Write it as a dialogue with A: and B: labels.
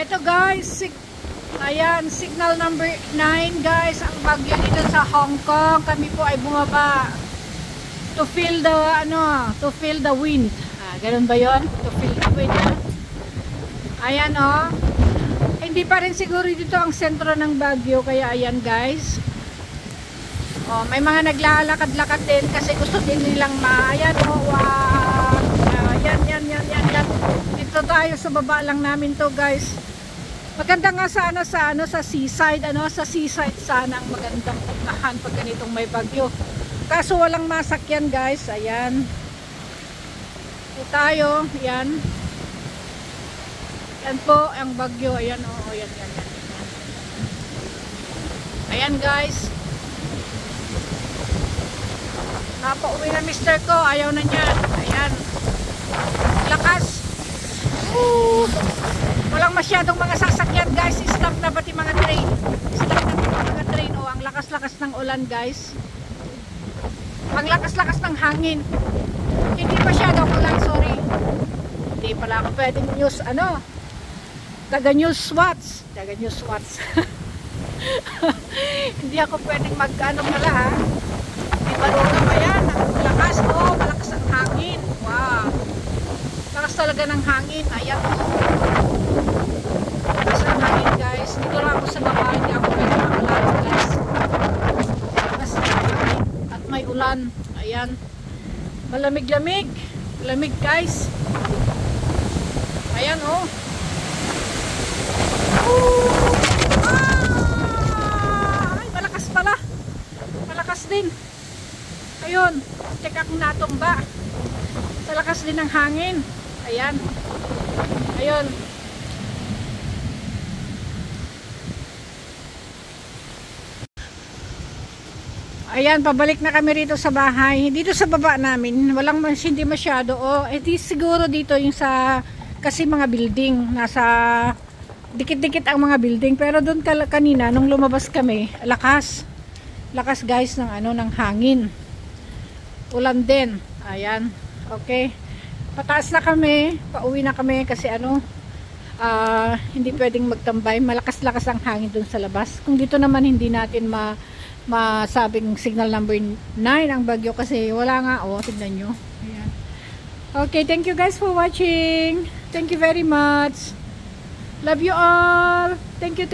A: Ito guys, ayan, signal number 9 guys, ang bagyo dito sa Hong Kong. Kami po ay bumaba to feel the wind. Ganun ba yon? To feel the wind. Ayan hindi pa rin siguro dito ang sentro ng bagyo, kaya ayan guys. May mga naglalakad-lakad din kasi gusto din nilang ayan yan. Dito tayo sa baba lang namin to guys. Maganda nga sana sa seaside, sa seaside sana ang magandang puntahan pag ganitong may bagyo. Kaso walang masakyan guys. Ayan. Ito tayo, yan. Yan po ang bagyo. Ayan yan. Ayan guys. Napauwi na mister ko, ayaw na niya. Ayan. Lakas. Walang masyadong mga sasakyan guys. Stop na pati mga train. Stop na pati mga train. Ang lakas-lakas ng ulan guys. Ang lakas-lakas ng hangin. Hindi masyadong ulan, sorry. Hindi pala ako pwedeng news, taga news watch. Hindi ako pwedeng pala ha. May marunong ba yan? Ang lakas, malakas ang hangin. Wow. Lakas talaga ng hangin. Ayan. Lakas ang hangin guys. Dito lang ako sa baba. Hindi ako pwede makalaro guys. Lakas ang hangin. At may ulan. Ayan. Malamig-lamig. Lamig guys. Ayan Ay, malakas pala. Malakas din. Ayun, check akong natumba. Sa lakas din ng hangin. Ayan. Ayun. Ayan, pabalik na kami rito sa bahay. Dito sa baba namin, hindi masyado. Edi siguro dito yung kasi mga building. Nasa dikit-dikit ang mga building. Pero doon kanina, nung lumabas kami, lakas. Lakas guys ng hangin. Ulan din. Ayan. Okay. Pataas na kami. Pauwi na kami kasi hindi pwedeng magtambay. Malakas-lakas ang hangin dun sa labas. Kung dito naman hindi natin masabing signal number 9 ang bagyo kasi wala nga. Tignan nyo. Ayan. Okay. Thank you guys for watching. Thank you very much. Love you all. Thank you.